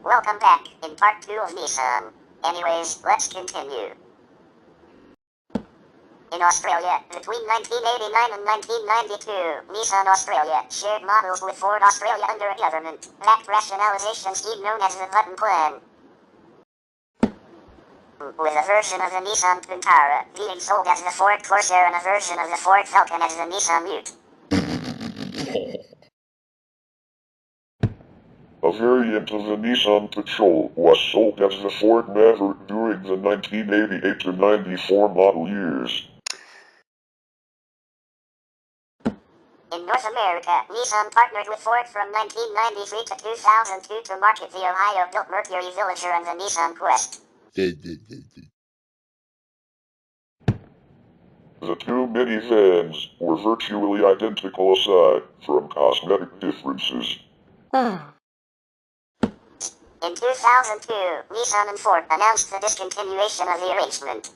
Welcome back in part 2 of Nissan. Anyways, let's continue. In Australia, between 1989 and 1992, Nissan Australia shared models with Ford Australia under a government-backed rationalisation scheme known as the Button Plan. With a version of the Nissan Pintara being sold as the Ford Corsair and a version of the Ford Falcon as the Nissan Mute. A variant of the Nissan Patrol was sold as the Ford Maverick during the 1988 to 94 model years. In North America, Nissan partnered with Ford from 1993 to 2002 to market the Ohio-built Mercury Villager and the Nissan Quest. The two minivans were virtually identical aside from cosmetic differences. In 2002, Nissan and Ford announced the discontinuation of the arrangement.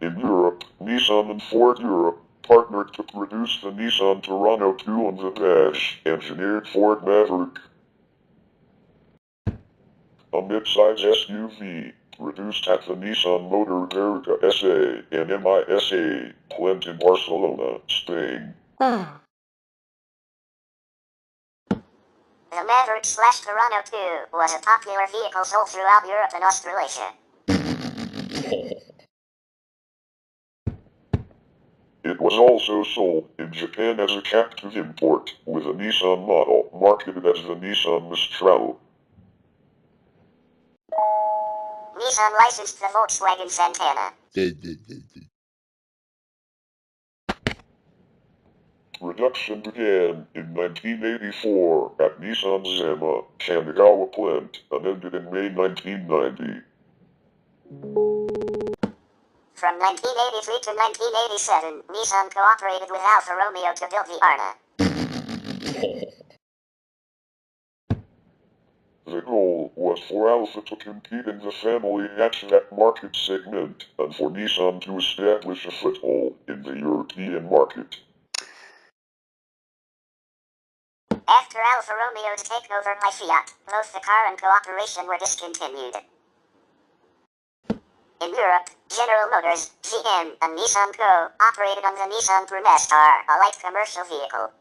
In Europe, Nissan and Ford Europe partnered to produce the Nissan Toronto 2 on the dash-engineered Ford Maverick. A mid-size SUV produced at the Nissan Motor America SA and MISA plant in Barcelona, Spain. The Maverick/Toronto 2 was a popular vehicle sold throughout Europe and Australasia. It was also sold in Japan as a captive import, with a Nissan model marketed as the Nissan Mistral. Nissan licensed the Volkswagen Santana. Production began in 1984 at Nissan's Zama, Kanagawa plant and ended in May 1990. From 1983 to 1987, Nissan cooperated with Alfa Romeo to build the Arna. The goal was for Alfa to compete in the family hatchback market segment and for Nissan to establish a foothold in the European market. After Alfa Romeo's takeover by Fiat, both the car and cooperation were discontinued. In Europe, General Motors, GM, and Nissan Co. operated on the Nissan Remastered, a light commercial vehicle.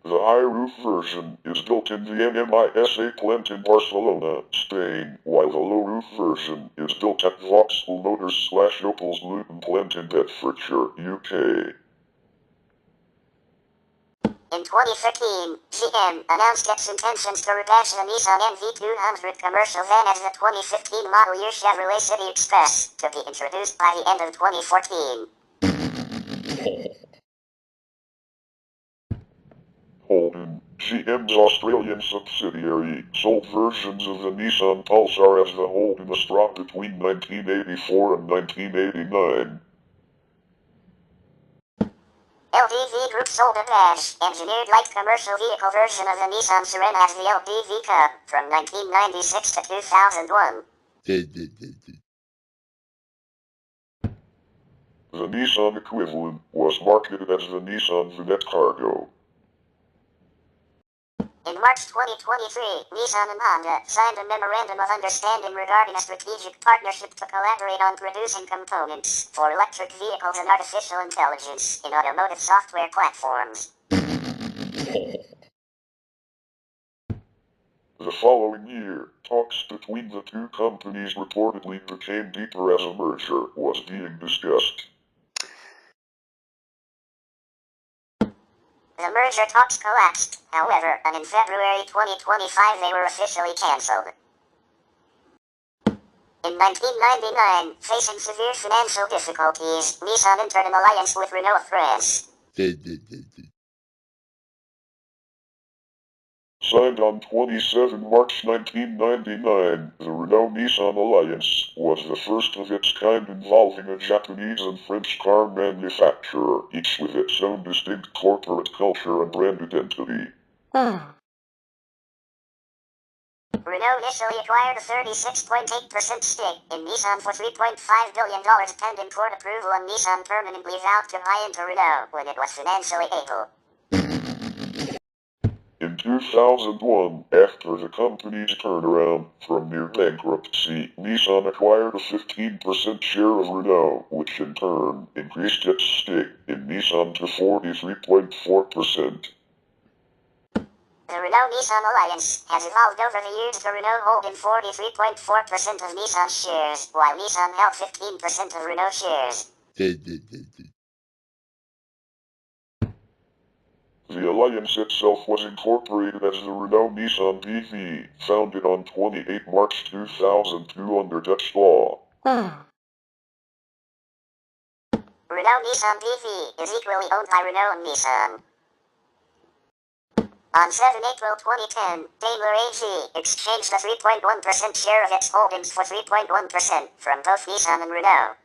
The high-roof version is built in the MISA plant in Barcelona, Spain, while the low-roof version is built at Vauxhall Motors/Opel's Luton plant in Bedfordshire, UK. In 2013, GM announced its intentions to repass the Nissan NV200 commercial van as the 2015 model year Chevrolet City Express, to be introduced by the end of 2014. Holden, GM's Australian subsidiary, sold versions of the Nissan Pulsar as the Holden Astra between 1984 and 1989. LDV Group sold a dash-engineered light commercial vehicle version of the Nissan Serena as the LDV Cub from 1996 to 2001. The Nissan equivalent was marketed as the Nissan Vanette Cargo. In March 2023, Nissan and Honda signed a memorandum of understanding regarding a strategic partnership to collaborate on producing components for electric vehicles and artificial intelligence in automotive software platforms. The following year, talks between the two companies reportedly became deeper as a merger was being discussed. The merger talks collapsed, however, and in February 2025 they were officially cancelled. In 1999, facing severe financial difficulties, Nissan entered an alliance with Renault France. Signed on 27 March 1999, the Renault-Nissan Alliance was the first of its kind involving a Japanese and French car manufacturer, each with its own distinct corporate culture and brand identity. Renault initially acquired a 36.8% stake in Nissan for $3.5 billion pending court approval, and Nissan permanently vowed to buy into Renault when it was financially able. In 2001, after the company's turnaround from near bankruptcy, Nissan acquired a 15% share of Renault, which in turn increased its stake in Nissan to 43.4%. The Renault-Nissan alliance has evolved over the years, to Renault holding 43.4% of Nissan shares, while Nissan held 15% of Renault shares. The alliance itself was incorporated as the Renault-Nissan BV, founded on 28 March 2002 under Dutch law. Renault-Nissan BV is equally owned by Renault and Nissan. On 7 April 2010, Daimler AG exchanged a 3.1% share of its holdings for 3.1% from both Nissan and Renault.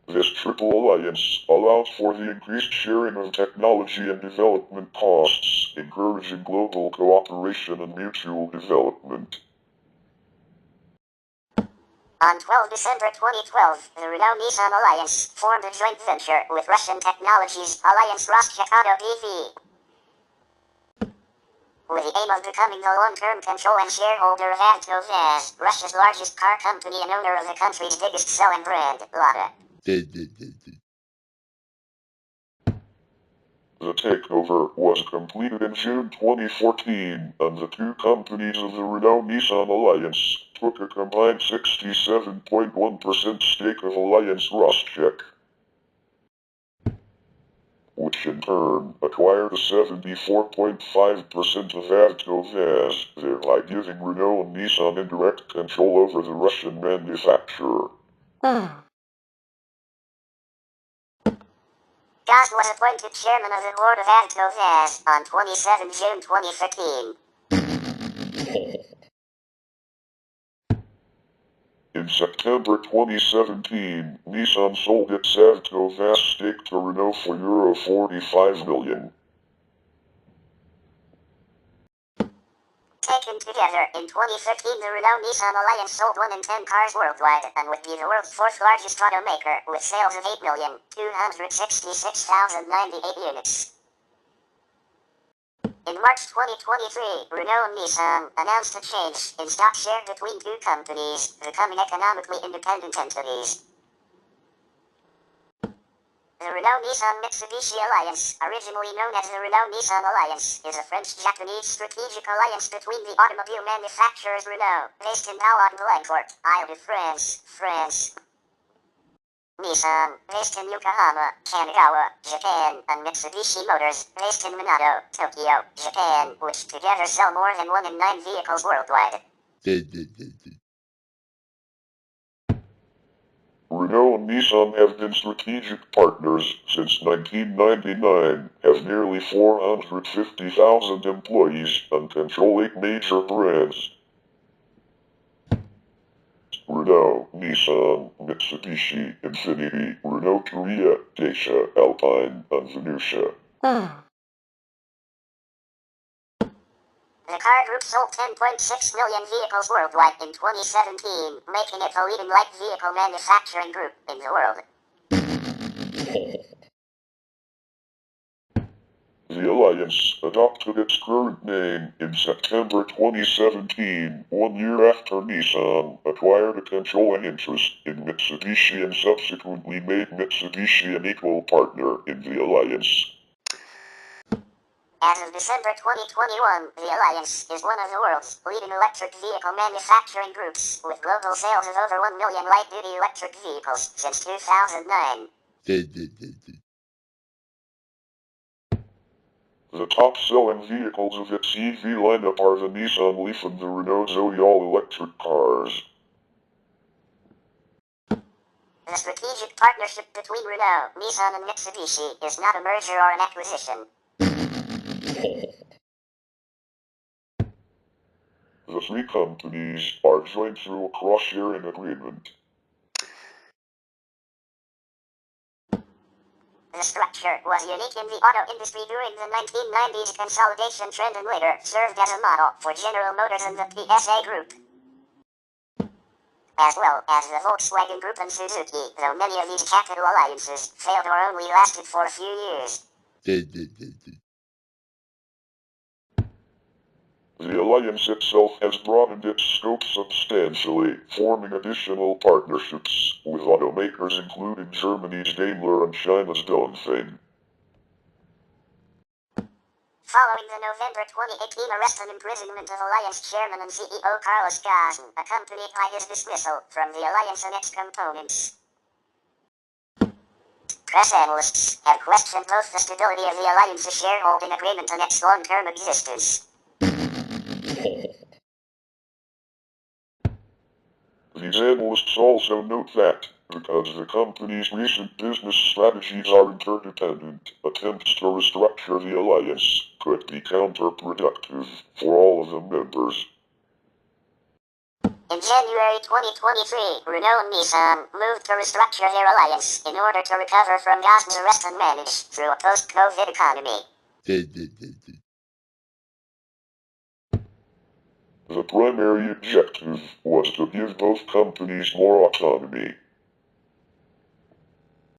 This triple alliance allows for the increased sharing of technology and development costs, encouraging global cooperation and mutual development. On 12 December 2012, the Renault-Nissan Alliance formed a joint venture with Russian Technologies Alliance Roschekado BV, with the aim of becoming the long-term control and shareholder of TaBNWNE, Russia's largest car company and owner of the country's biggest selling brand, Lada. The takeover was completed in June 2014, and the two companies of the Renault-Nissan Alliance took a combined 67.1% stake of Alliance Roschek, which in turn acquired a 74.5% of TaBNWNE, thereby giving Renault and Nissan indirect control over the Russian manufacturer. Gaz was appointed chairman of the board of TaBNWNE on 27 June 2015. In September 2017, Nissan sold its TaBNWNE stake to Renault for €45 million. Taken together, in 2015 the Renault-Nissan Alliance sold 1 in 10 cars worldwide, and would be the world's fourth largest automaker, with sales of 8,266,098 units. In March 2023, Renault and Nissan announced a change in stock share between two companies, becoming economically independent entities. The Renault-Nissan-Mitsubishi Alliance, originally known as the Renault-Nissan Alliance, is a French-Japanese strategic alliance between the automobile manufacturers Renault, based in Boulogne-Billancourt, Île-de-France, France, Nissan, based in Yokohama, Kanagawa, Japan, and Mitsubishi Motors, based in Minato, Tokyo, Japan, which together sell more than 1 in 9 vehicles worldwide. Renault and Nissan have been strategic partners since 1999, have nearly 450,000 employees, and control 8 major brands: Renault, Nissan, Mitsubishi, Infiniti, Renault Korea, Dacia, Alpine, and Venucia. The car group sold 10.6 million vehicles worldwide in 2017, making it the leading light vehicle manufacturing group in the world. The alliance adopted its current name in September 2017, 1 year after Nissan acquired a controlling interest in Mitsubishi and subsequently made Mitsubishi an equal partner in the alliance. As of December 2021, the Alliance is one of the world's leading electric vehicle manufacturing groups, with global sales of over 1 million light-duty electric vehicles since 2009. The top-selling vehicles of its EV lineup are the Nissan Leaf and the Renault Zoe all-electric cars. The strategic partnership between Renault, Nissan and Mitsubishi is not a merger or an acquisition. The three companies are joined through a cross-sharing agreement. The The structure was unique in the auto industry during the 1990s consolidation trend and later served as a model for General Motors and the PSA Group, as well as the Volkswagen Group and Suzuki, though many of these capital alliances failed or only lasted for a few years. The alliance itself has broadened its scope substantially, forming additional partnerships with automakers including Germany's Daimler and China's Dongfeng. Following the November 2018 arrest and imprisonment of Alliance Chairman and CEO Carlos Ghosn, accompanied by his dismissal from the Alliance and its components, press analysts have questioned both the stability of the Alliance's shareholding agreement and its long-term existence. These analysts also note that, because the company's recent business strategies are interdependent, attempts to restructure the alliance could be counterproductive for all of the members. In January 2023, Renault and Nissan moved to restructure their alliance in order to recover from Ghosn's arrest and manage through a post-COVID economy. The primary objective was to give both companies more autonomy.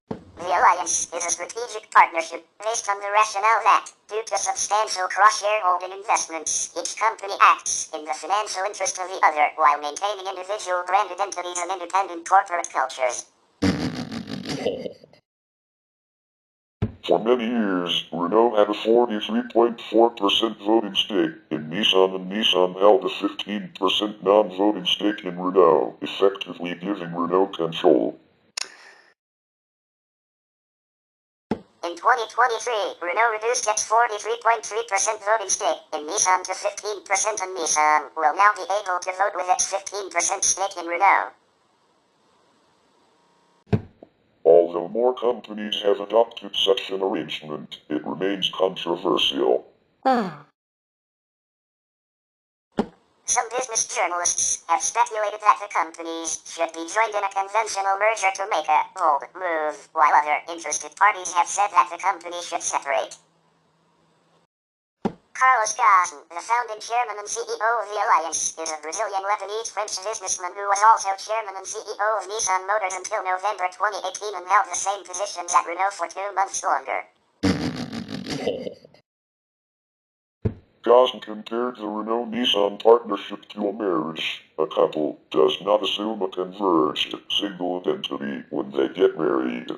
The alliance is a strategic partnership based on the rationale that, due to substantial cross-shareholding investments, each company acts in the financial interest of the other while maintaining individual branded entities and independent corporate cultures. For many years, Renault had a 43.4% voting stake in Nissan and Nissan held a 15% non-voting stake in Renault, effectively giving Renault control. In 2023, Renault reduced its 43.3% voting stake in Nissan to 15% and Nissan will now be able to vote with its 15% stake in Renault. Although more companies have adopted such an arrangement, it remains controversial. Some business journalists have speculated that the companies should be joined in a conventional merger to make a bold move, while other interested parties have said that the companies should separate. Carlos Ghosn, the founding chairman and CEO of the alliance, is a Brazilian-Lebanese-French businessman who was also chairman and CEO of Nissan Motors until November 2018 and held the same positions at Renault for 2 months longer. Ghosn compared the Renault-Nissan partnership to a marriage. A couple does not assume a converged, single identity when they get married.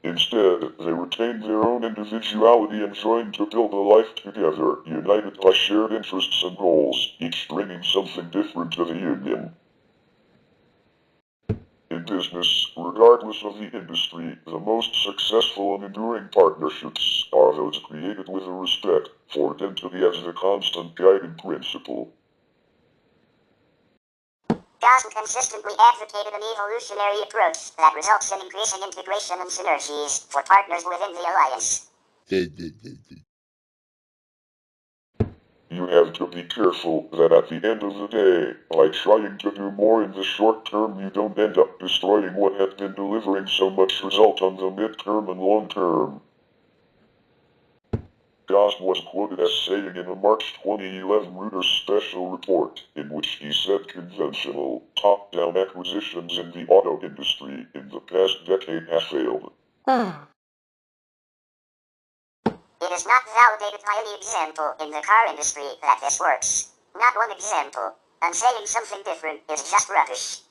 Instead, they retain their own individuality and join to build a life together, united by shared interests and goals, each bringing something different to the union. In business, regardless of the industry, the most successful and enduring partnerships are those created with a respect for identity as the constant guiding principle. Ghosn consistently advocated an evolutionary approach that results in increasing integration and synergies for partners within the alliance. You have to be careful that at the end of the day, by trying to do more in the short term, you don't end up destroying what has been delivering so much result on the mid-term and long term. Ghosn was quoted as saying in a March 2011 Reuters special report, in which he said conventional, top-down acquisitions in the auto industry in the past decade have failed. It is not validated by any example in the car industry that this works. Not one example. And saying something different is just rubbish.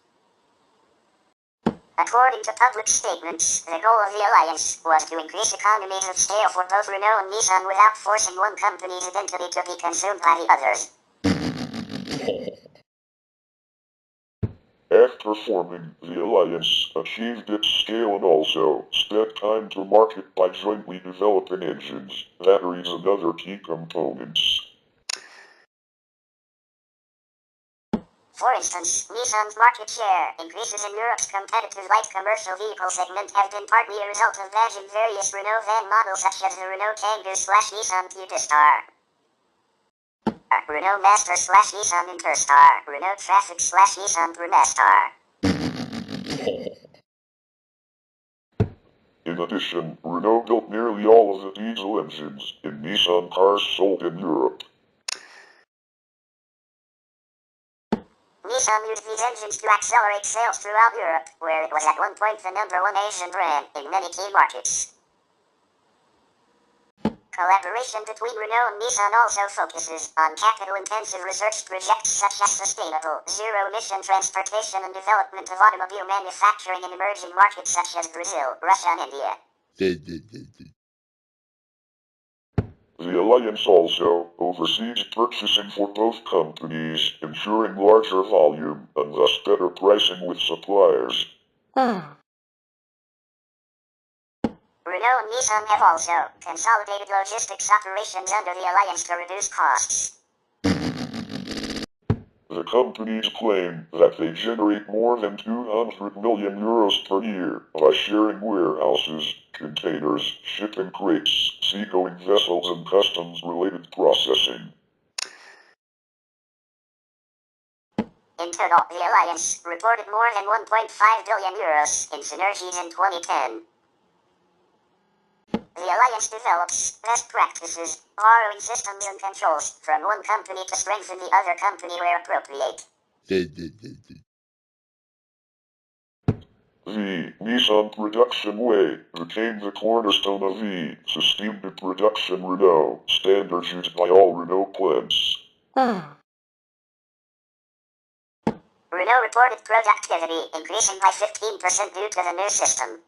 According to public statements, the goal of the alliance was to increase economies of scale for both Renault and Nissan without forcing one company's identity to be consumed by the others. After forming, the alliance achieved its scale and also spent time to market by jointly developing engines, batteries and other key components. For instance, Nissan's market share increases in Europe's competitive light commercial vehicle segment have been partly a result of badging various Renault van models such as the Renault Kangoo/Nissan Q-Star, Renault Master/Nissan Interstar, Renault Traffic/Nissan Remastered. addition, Renault built nearly all of the diesel engines in Nissan cars sold in Europe. Nissan used these engines to accelerate sales throughout Europe, where it was at one point the #1 Asian brand in many key markets. Collaboration between Renault and Nissan also focuses on capital-intensive research projects such as sustainable, zero-emission transportation and development of automobile manufacturing in emerging markets such as Brazil, Russia and India. The alliance also oversees purchasing for both companies, ensuring larger volume and thus better pricing with suppliers. Renault and Nissan have also consolidated logistics operations under the alliance to reduce costs. The companies claim that they generate more than €200 million per year by sharing warehouses, containers, shipping crates, seagoing vessels and customs-related processing. In total, the alliance reported more than €1.5 billion in synergies in 2010. The alliance develops best practices, borrowing systems and controls from one company to strengthen the other company where appropriate. The Nissan production way became the cornerstone of the sustainable production Renault standard used by all Renault plants. Renault reported productivity increasing by 15% due to the new system.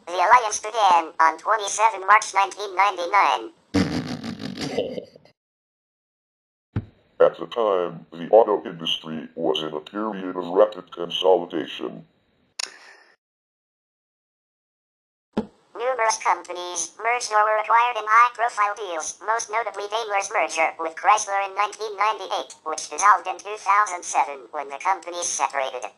The alliance began on 27 March 1999. At the time, the auto industry was in a period of rapid consolidation. Numerous companies merged or were acquired in high-profile deals, most notably Daimler's merger with Chrysler in 1998, which dissolved in 2007 when the companies separated.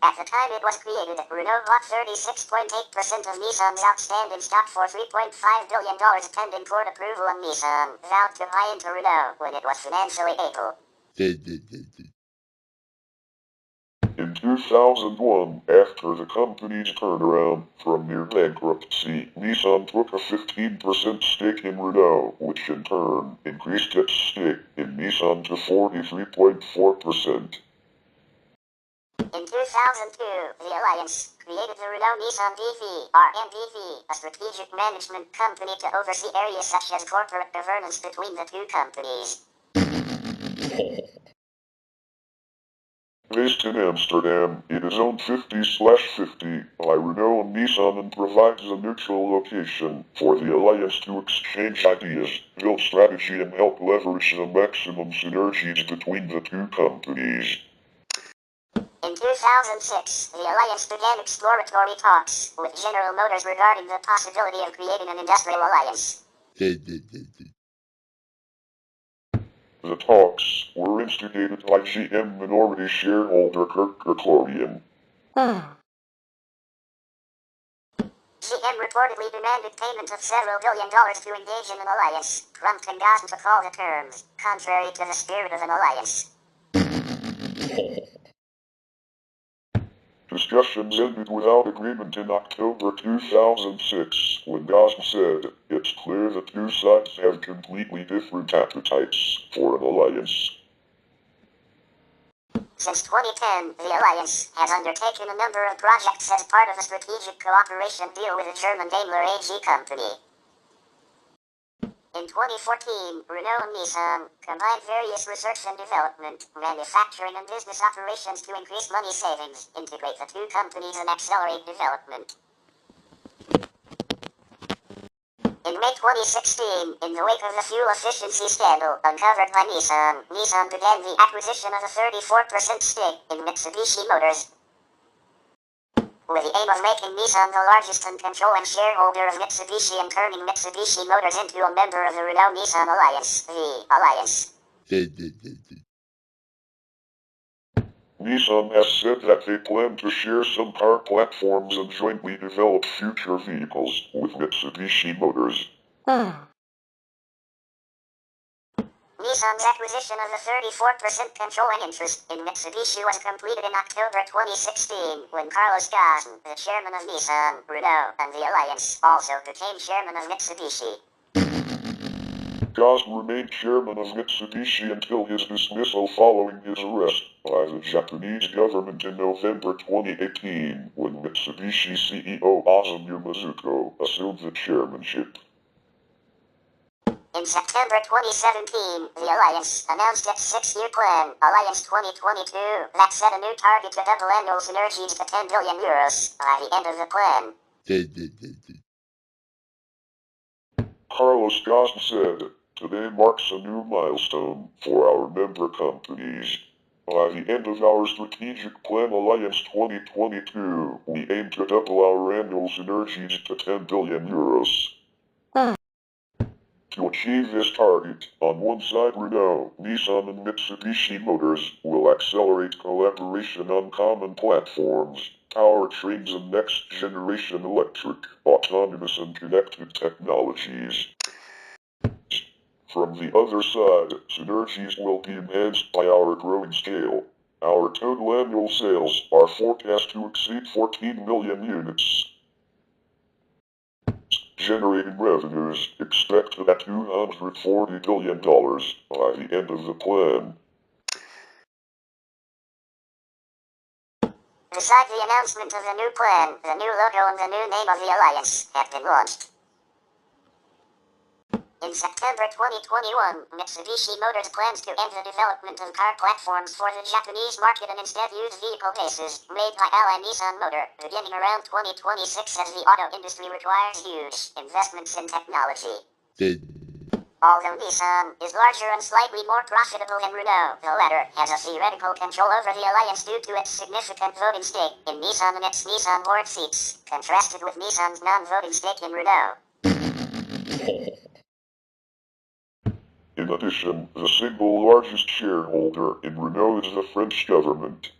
At the time it was created, Renault bought 36.8% of Nissan's outstanding stock for $3.5 billion pending court approval, and Nissan vowed to buy into Renault when it was financially able. In 2001, after the company's turnaround from near bankruptcy, Nissan took a 15% stake in Renault, which in turn increased its stake in Nissan to 43.4%. In 2002, the alliance created the Renault-Nissan BV, RMBV, a strategic management company to oversee areas such as corporate governance between the two companies. Based in Amsterdam, it is owned 50/50 by Renault and Nissan and provides a neutral location for the alliance to exchange ideas, build strategy and help leverage the maximum synergies between the two companies. In 2006, the alliance began exploratory talks with General Motors regarding the possibility of creating an industrial alliance. The talks were instigated by GM minority shareholder Kirk Kerkorian. GM reportedly demanded payment of several $billion to engage in an alliance, prompting Gazprom to call the terms contrary to the spirit of an alliance. Discussions ended without agreement in October 2006, when Gazprom said, "It's clear the two sides have completely different appetites for an alliance." Since 2010, the alliance has undertaken a number of projects as part of a strategic cooperation deal with the German Daimler AG company. In 2014, Renault and Nissan combined various research and development, manufacturing and business operations to increase money savings, integrate the two companies and accelerate development. In May 2016, in the wake of the fuel efficiency scandal uncovered by Nissan, Nissan began the acquisition of a 34% stake in Mitsubishi Motors, with the aim of making Nissan the largest and controlling shareholder of Mitsubishi and turning Mitsubishi Motors into a member of the Renault-Nissan Alliance, the Alliance. Nissan has said that they plan to share some car platforms and jointly develop future vehicles with Mitsubishi Motors. Nissan's acquisition of a 34% controlling interest in Mitsubishi was completed in October 2016, when Carlos Ghosn, the chairman of Nissan, Renault, and the Alliance, also became chairman of Mitsubishi. Ghosn remained chairman of Mitsubishi until his dismissal following his arrest by the Japanese government in November 2018, when Mitsubishi CEO Osamu Mizuko assumed the chairmanship. In September 2017, the Alliance announced its six-year plan, Alliance 2022, that set a new target to double annual synergies to €10 billion by the end of the plan. Carlos Ghosn said, "Today marks a new milestone for our member companies. By the end of our strategic plan Alliance 2022, we aim to double our annual synergies to €10 billion. To achieve this target, on one side Renault, Nissan and Mitsubishi Motors will accelerate collaboration on common platforms, powertrains and next-generation electric, autonomous and connected technologies. From the other side, synergies will be enhanced by our growing scale. Our total annual sales are forecast to exceed 14 million units. Generating revenues expected at $240 billion by the end of the plan." Besides the announcement of the new plan, the new logo and the new name of the Alliance have been launched. In September 2021, Mitsubishi Motors plans to end the development of car platforms for the Japanese market and instead use vehicle bases made by Ally Nissan Motor, beginning around 2026 as the auto industry requires huge investments in technology. Although Nissan is larger and slightly more profitable than Renault, the latter has a theoretical control over the Alliance due to its significant voting stake in Nissan and its Nissan board seats, contrasted with Nissan's non-voting stake in Renault. In addition, the single largest shareholder in Renault is the French government,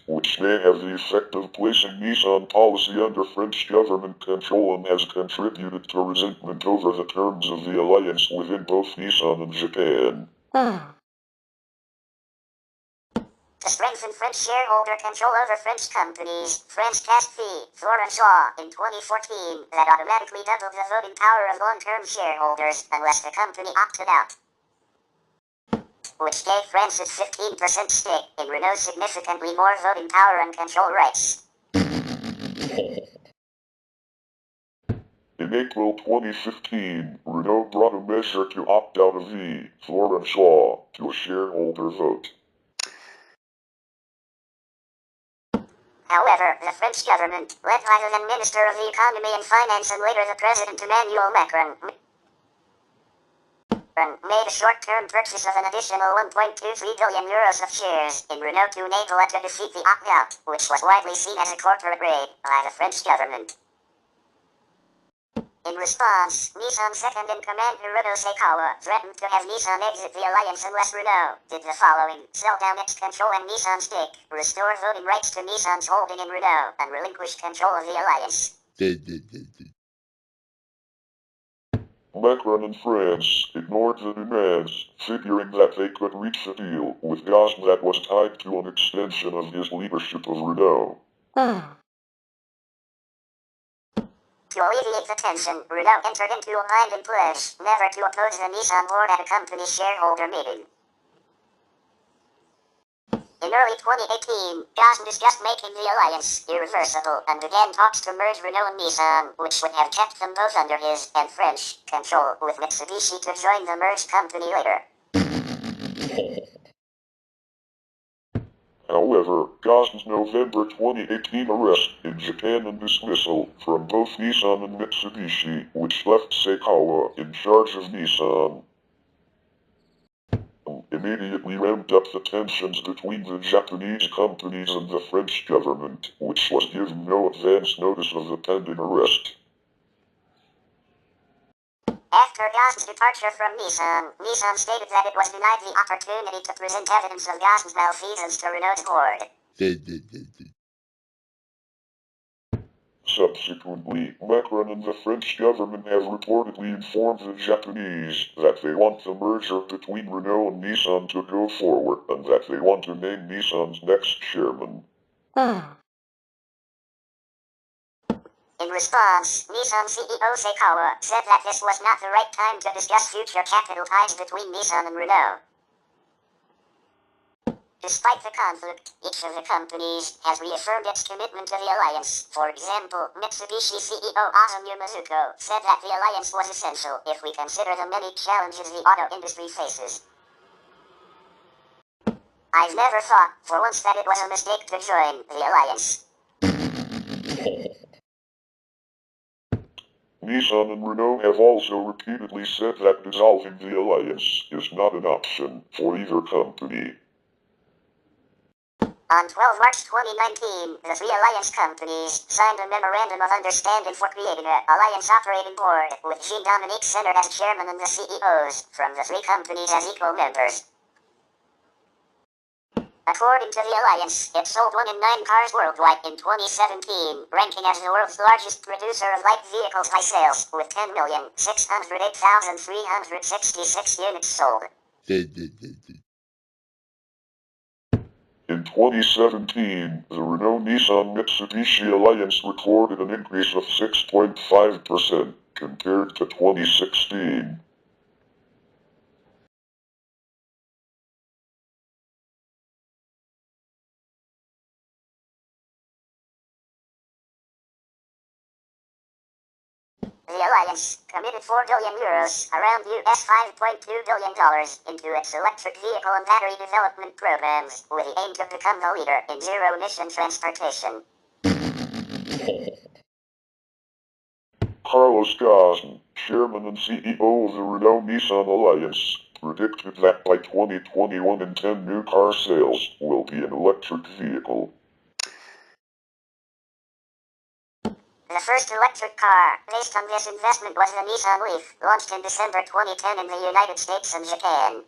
which may have the effect of placing Nissan policy under French government control and has contributed to resentment over the terms of the alliance within both Nissan and Japan. To strengthen French shareholder control over French companies, France passed the Florence Law in 2014 that automatically doubled the voting power of long-term shareholders unless the company opted out, which gave France its 15% stake in Renault significantly more voting power and control rights. In April 2015, Renault brought a measure to opt out of the Florence Law to a shareholder vote. However, the French government, led by the then Minister of the Economy and Finance and later the President Emmanuel Macron, made a short-term purchase of an additional €1.23 billion of shares in Renault to enable it to defeat the opt-out, which was widely seen as a corporate raid by the French government. In response, Nissan's second-in-command Hiroto Saikawa threatened to have Nissan exit the alliance unless Renault did the following: sell down its controlling Nissan stake, restore voting rights to Nissan's holding in Renault, and relinquish control of the alliance. Macron and France ignored the demands, figuring that they could reach a deal with Ghosn that was tied to an extension of his leadership of Renault. To alleviate the tension, Renault entered into a binding pledge never to oppose the Nissan board at a company shareholder meeting. In early 2018, Ghosn discussed making the alliance irreversible and began talks to merge Renault and Nissan, which would have kept them both under his and French control, with Mitsubishi to join the merged company later. However, Ghosn's November 2018 arrest in Japan and dismissal from both Nissan and Mitsubishi, which left Saikawa in charge of Nissan, immediately ramped up the tensions between the Japanese companies and the French government, which was given no advance notice of the pending arrest. After Ghosn's departure from Nissan, Nissan stated that it was denied the opportunity to present evidence of Ghosn's malfeasance to Renault's board. Subsequently, Macron and the French government have reportedly informed the Japanese that they want the merger between Renault and Nissan to go forward and that they want to name Nissan's next chairman. In response, Nissan CEO Seikawa said that this was not the right time to discuss future capital ties between Nissan and Renault. Despite the conflict, each of the companies has reaffirmed its commitment to the alliance. For example, Mitsubishi CEO Osamu Mizuko said that the alliance was essential if we consider the many challenges the auto industry faces. I've never thought, for once, that it was a mistake to join the alliance. Nissan and Renault have also repeatedly said that dissolving the alliance is not an option for either company. On 12 March 2019, the three alliance companies signed a memorandum of understanding for creating an alliance operating board with Jean-Dominique Senard as chairman and the CEOs from the three companies as equal members. According to the alliance, it sold 1 in 9 cars worldwide in 2017, ranking as the world's largest producer of light vehicles by sales, with 10,608,366 units sold. In 2017, the Renault-Nissan-Mitsubishi alliance recorded an increase of 6.5% compared to 2016. The alliance committed €4 billion, around $5.2 billion, into its electric vehicle and battery development programs, with the aim to become the leader in zero-emission transportation. Carlos Ghosn, chairman and CEO of the Renault-Nissan alliance, predicted that by 2021 in 10 new car sales will be an electric vehicle. The first electric car based on this investment was the Nissan Leaf, launched in December 2010 in the United States and Japan.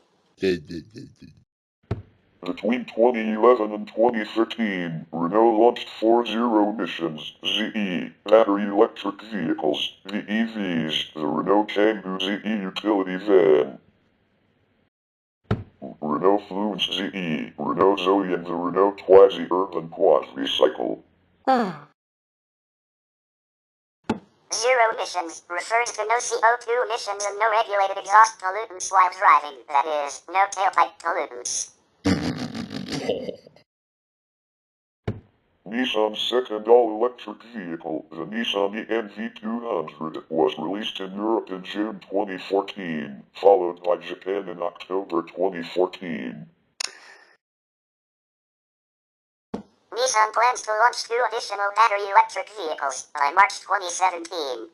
Between 2011 and 2013, Renault launched 4 zero-emissions ZE battery electric vehicles, VEVs, the Renault Kangoo ZE utility van, Renault Fluence ZE, Renault Zoe and the Renault Twizy urban quadricycle. Zero emissions refers to no CO2 emissions and no regulated exhaust pollutants while driving, that is, no tailpipe pollutants. Nissan's second all-electric vehicle, the Nissan ENV200, was released in Europe in June 2014, followed by Japan in October 2014. Nissan plans to launch 2 additional battery electric vehicles by March 2017.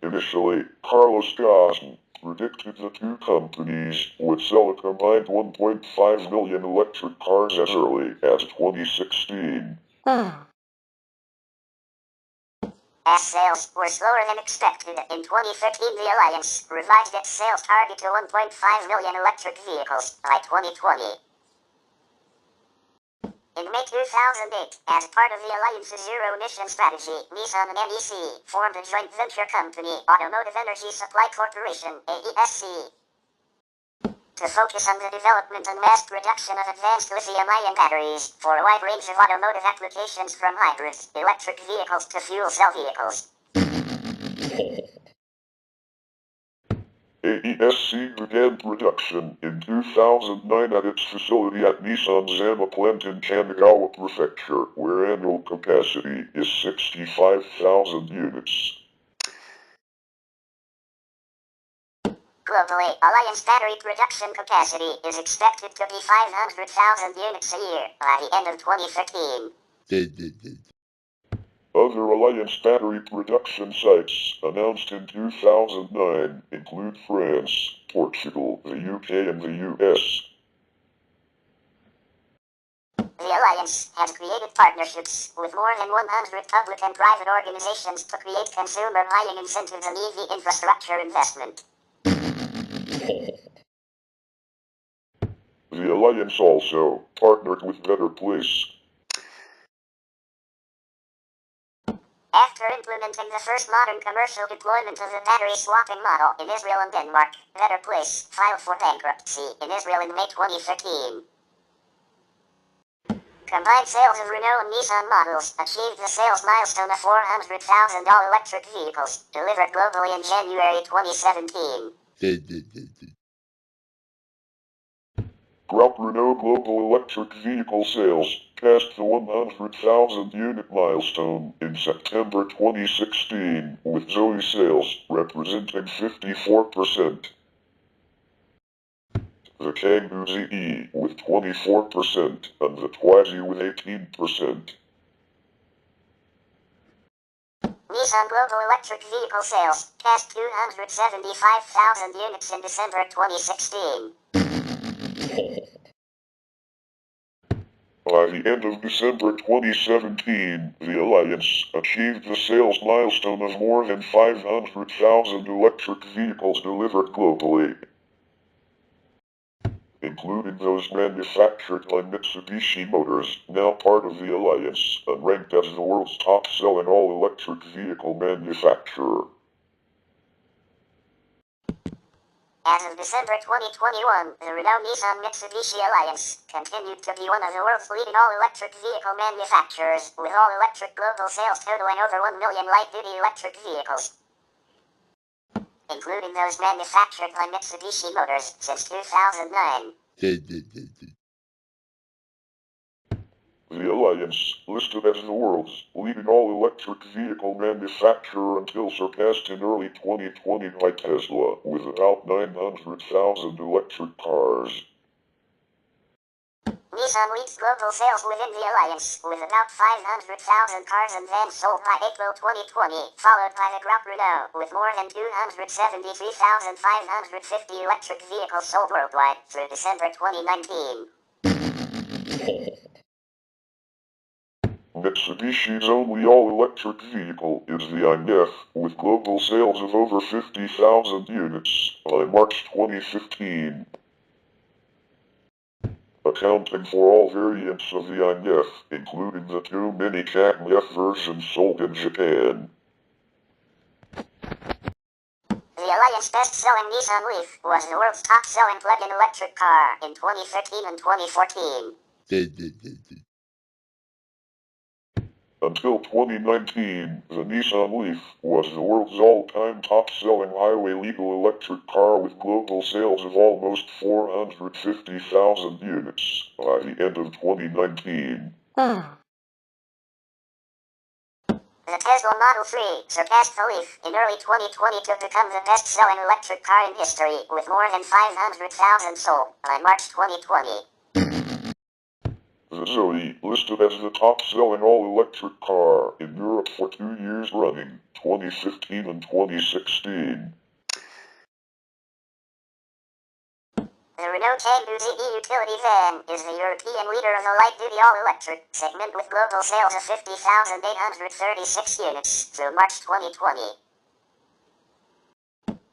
Initially, Carlos Ghosn predicted the two companies would sell a combined 1.5 million electric cars as early as 2016. As sales were slower than expected, in 2015 the Alliance revised its sales target to 1.5 million electric vehicles by 2020. In May 2008, as part of the Alliance's zero-emission strategy, Nissan and NEC formed a joint venture company, Automotive Energy Supply Corporation, AESC, to focus on the development and mass production of advanced lithium-ion batteries for a wide range of automotive applications from hybrids, electric vehicles to fuel cell vehicles. AESC began production in 2009 at its facility at Nissan's Zama plant in Kanagawa Prefecture, where annual capacity is 65,000 units. Globally, Alliance battery production capacity is expected to be 500,000 units a year by the end of 2015. Other Alliance battery production sites announced in 2009 include France, Portugal, the UK, and the US. The Alliance has created partnerships with more than 100 public and private organizations to create consumer buying incentives and EV infrastructure investment. The Alliance also partnered with Better Place, after implementing the first modern commercial deployment of the battery swapping model in Israel and Denmark, Better Place filed for bankruptcy in Israel in May 2015. Combined sales of Renault and Nissan models achieved the sales milestone of 400,000 all-electric vehicles, delivered globally in January 2017. Group Renault global electric vehicle sales passed the 100,000 unit milestone in September 2016, with Zoe sales representing 54%. The Kangoo ZE with 24% and the Twizy with 18%. Nissan global electric vehicle sales passed 275,000 units in December 2016. By the end of December 2017, the Alliance achieved the sales milestone of more than 500,000 electric vehicles delivered globally, including those manufactured by Mitsubishi Motors, now part of the Alliance, and ranked as the world's top-selling all-electric vehicle manufacturer. As of December 2021, the Renault-Nissan-Mitsubishi Alliance continued to be one of the world's leading all-electric vehicle manufacturers, with all-electric global sales totaling over 1 million light-duty electric vehicles, including those manufactured by Mitsubishi Motors since 2009. The Alliance, listed as the world's leading all-electric vehicle manufacturer until surpassed in early 2020 by Tesla, with about 900,000 electric cars. Nissan leads global sales within the Alliance, with about 500,000 cars and vans sold by April 2020, followed by the Group Renault, with more than 273,550 electric vehicles sold worldwide through December 2019. Mitsubishi's only all-electric vehicle is the i-MiEV, with global sales of over 50,000 units by March 2015. Accounting for all variants of the i-MiEV, including the two mini TaBNWNE versions sold in Japan. The Alliance best-selling Nissan Leaf was the world's top-selling plug-in electric car in 2013 and 2014. Until 2019, the Nissan Leaf was the world's all-time top-selling highway legal electric car with global sales of almost 450,000 units by the end of 2019. The Tesla Model 3 surpassed the Leaf in early 2020 to become the best-selling electric car in history, with more than 500,000 sold by March 2020. The Zoe, listed as the top-selling all-electric car in Europe for 2 years running, 2015 and 2016. The Renault Kangoo ZE utility van is the European leader of the light-duty all-electric segment with global sales of 50,836 units through March 2020.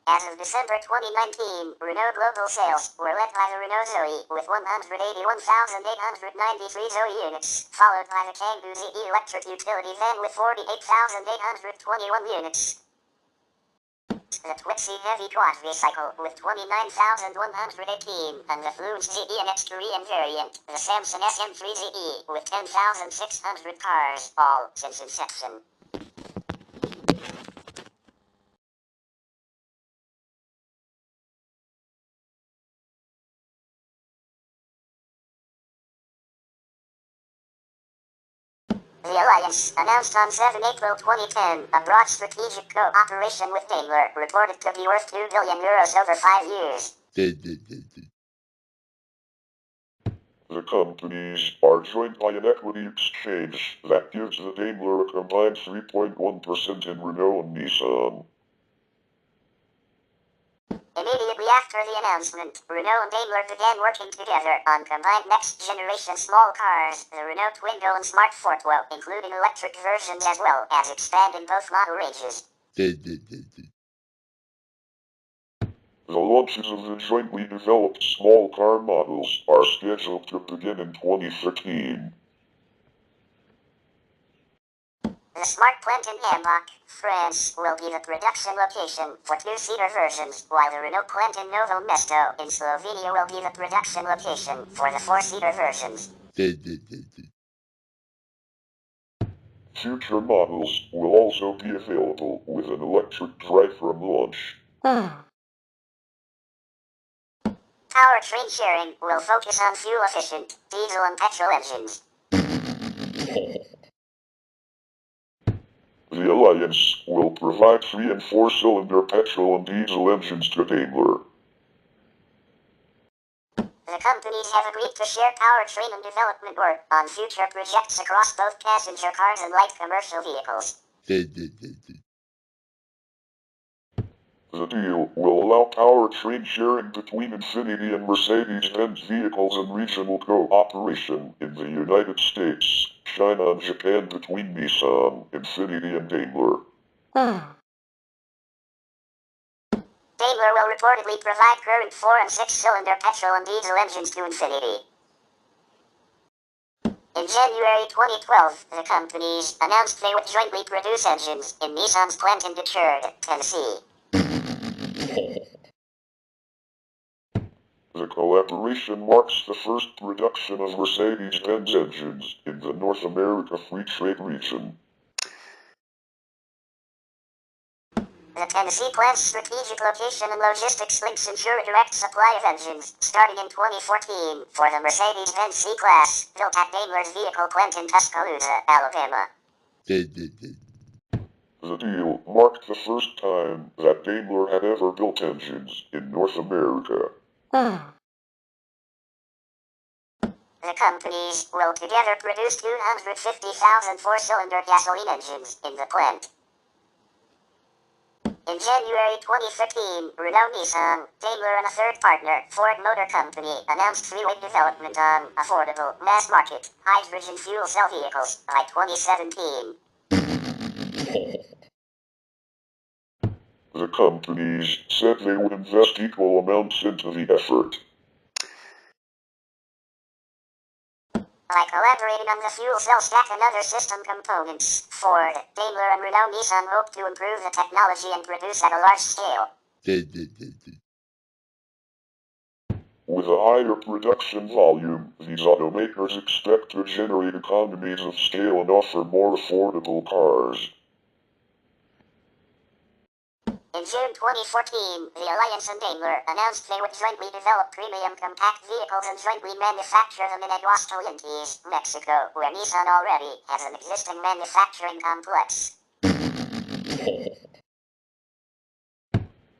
As of December 2019, Renault global sales were led by the Renault Zoe with 181,893 Zoe units, followed by the Kangoo ZE electric utility van with 48,821 units. The Twixy Heavy Quadricycle with 29,118, and the Fluence ZE NX Korean variant, the Samsung SM3 ZE with 10,600 cars, all since inception. The Alliance announced on 7 April 2010 a broad strategic cooperation with Daimler, reported to be worth €2 billion over 5 years. The companies are joined by an equity exchange that gives the Daimler a combined 3.1% in Renault and Nissan. Immediately after the announcement, Renault and Daimler began working together on combined next-generation small cars, the Renault Twingo and Smart Fortwo, including electric versions as well as expanding both model ranges. The launches of the jointly developed small car models are scheduled to begin in 2013. The The smart plant in Hamburg, France, will be the production location for two-seater versions, while the Renault plant in Novo Mesto in Slovenia will be the production location for the four-seater versions. Future models will also be available with an electric drive from launch. Powertrain sharing will focus on fuel-efficient diesel and petrol engines. The Alliance will provide 3- and 4-cylinder petrol and diesel engines to Daimler. The companies have agreed to share powertrain and development work on future projects across both passenger cars and light commercial vehicles. The deal will allow powertrain sharing between Infiniti and Mercedes-Benz vehicles and regional cooperation in the United States, China and Japan between Nissan, Infiniti and Daimler. Daimler will reportedly provide current 4- and 6-cylinder petrol and diesel engines to Infiniti. In January 2012, the companies announced they would jointly produce engines in Nissan's plant in Detroit, Tennessee. The collaboration marks the first production of Mercedes-Benz engines in the North America Free Trade region. The Tennessee plant's strategic location and logistics links ensure a direct supply of engines, starting in 2014, for the Mercedes-Benz C-Class, built at Daimler's vehicle plant in Tuscaloosa, Alabama. The deal marked the first time that Daimler had ever built engines in North America. The companies will together produce 250,000 four-cylinder gasoline engines in the plant. In January 2015, Renault, Nissan, Daimler and a third partner, Ford Motor Company, announced three-way development on affordable, mass-market, hydrogen fuel cell vehicles by 2017. The companies said they would invest equal amounts into the effort. By collaborating on the fuel cell stack and other system components, Ford, Daimler and Renault Nissan hope to improve the technology and produce at a large scale. With a higher production volume, these automakers expect to generate economies of scale and offer more affordable cars. In June 2014, the Alliance and Daimler announced they would jointly develop premium compact vehicles and jointly manufacture them in Aguascalientes, Mexico, where Nissan already has an existing manufacturing complex.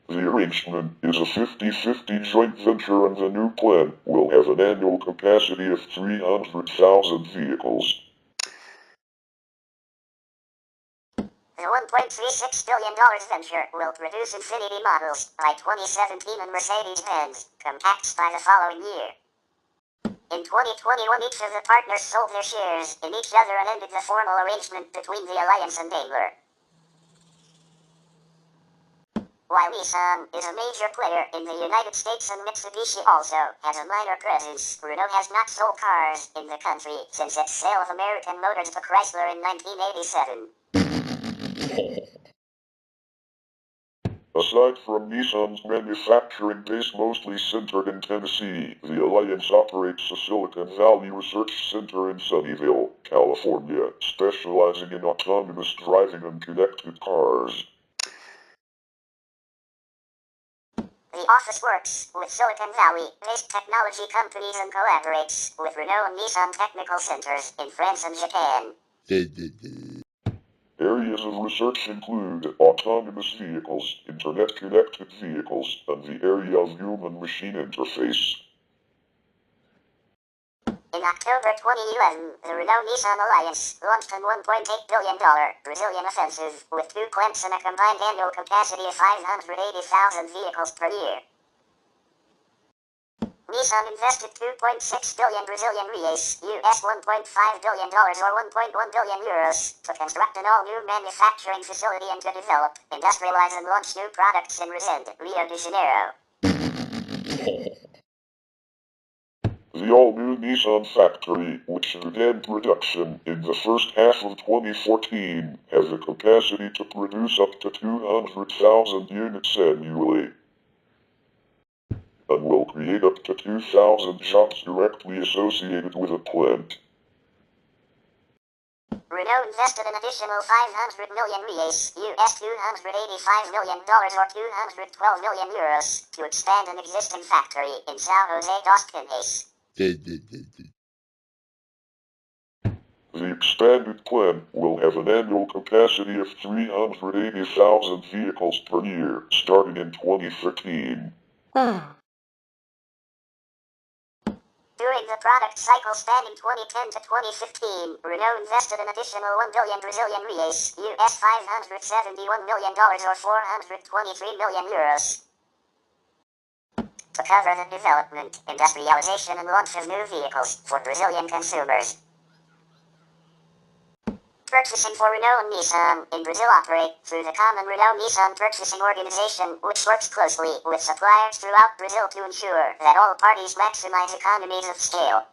The arrangement is a 50-50 joint venture and the new plant will have an annual capacity of 300,000 vehicles. The $1.36 billion venture will produce Infiniti models by 2017 and Mercedes-Benz compacts by the following year. In 2021, each of the partners sold their shares in each other and ended the formal arrangement between the Alliance and Daimler. While Nissan is a major player in the United States and Mitsubishi also has a minor presence, Renault has not sold cars in the country since its sale of American Motors to Chrysler in 1987. Aside from Nissan's manufacturing base mostly centered in Tennessee, the Alliance operates a Silicon Valley research center in Sunnyvale, California, specializing in autonomous driving and connected cars. The office works with Silicon Valley-based technology companies and collaborates with Renault and Nissan technical centers in France and Japan. Areas of research include autonomous vehicles, internet-connected vehicles, and the area of human-machine interface. In October 2011, the Renault-Nissan Alliance launched an $1.8 billion Brazilian offensive with 2 plants and a combined annual capacity of 580,000 vehicles per year. Nissan invested 2.6 billion Brazilian reais, US $1.5 billion or 1.1 billion euros, to construct an all-new manufacturing facility and to develop, industrialize and launch new products in Resende, Rio de Janeiro. The the all-new Nissan factory, which began production in the first half of 2014, has the capacity to produce up to 200,000 units annually, and will create up to 2,000 jobs directly associated with the plant. Renault invested an additional 500 million reais, US $285 million or 212 million euros, to expand an existing factory in São José dos Pinhais. The expanded plant will have an annual capacity of 380,000 vehicles per year, starting in 2013. During the product cycle spanning 2010 to 2015, Renault invested an additional 1 billion Brazilian reais, US $571 million or 423 million euros, to cover the development, industrialization and launch of new vehicles for Brazilian consumers. Purchasing for Renault and Nissan in Brazil operate through the common Renault-Nissan purchasing organization, which works closely with suppliers throughout Brazil to ensure that all parties maximize economies of scale.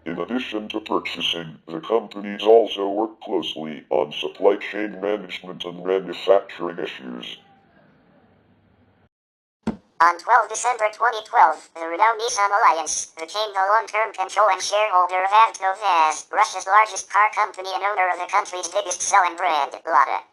In addition to purchasing, the companies also work closely on supply chain management and manufacturing issues. On 12 December 2012, the Renault-Nissan Alliance became the long-term controlling shareholder of TaBNWNE, Russia's largest car company and owner of the country's biggest selling brand, Lada.